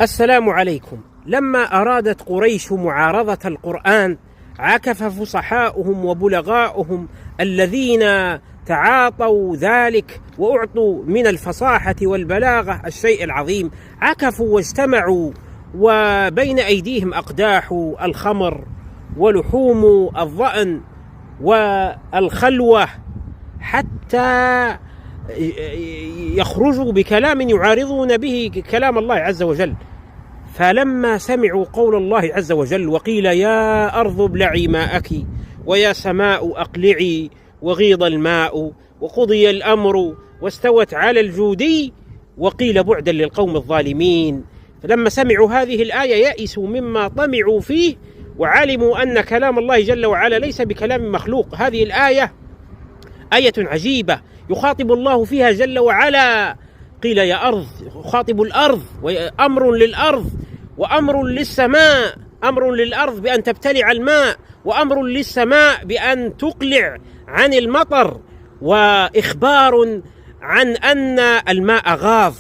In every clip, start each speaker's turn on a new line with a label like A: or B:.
A: السلام عليكم. لما أرادت قريش معارضة القرآن عكف فصحاؤهم وبلغاؤهم الذين تعاطوا ذلك وأعطوا من الفصاحة والبلاغة الشيء العظيم، عكفوا واجتمعوا وبين أيديهم أقداح الخمر ولحوم الظأن والخلوة حتى يخرجوا بكلام يعارضون به كلام الله عز وجل. فلما سمعوا قول الله عز وجل وقيل يا أرض ابلعي ماءك ويا سماء أقلعي وغيض الماء وقضي الأمر واستوت على الجودي وقيل بعدا للقوم الظالمين، فلما سمعوا هذه الآية يئسوا مما طمعوا فيه وعلموا أن كلام الله جل وعلا ليس بكلام مخلوق. هذه الآية آية عجيبة يخاطب الله فيها جل وعلا، قيل يا أرض، يخاطب الأرض، وأمر للأرض وأمر للسماء، أمر للأرض بأن تبتلع الماء وأمر للسماء بأن تقلع عن المطر، وإخبار عن أن الماء غاض،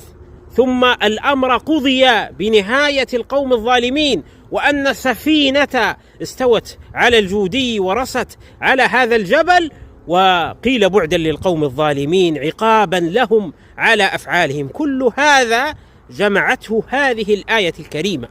A: ثم الأمر قضي بنهاية القوم الظالمين وأن السفينة استوت على الجودي ورست على هذا الجبل، وقيل بعدا للقوم الظالمين عقابا لهم على أفعالهم. كل هذا جمعته هذه الآية الكريمة.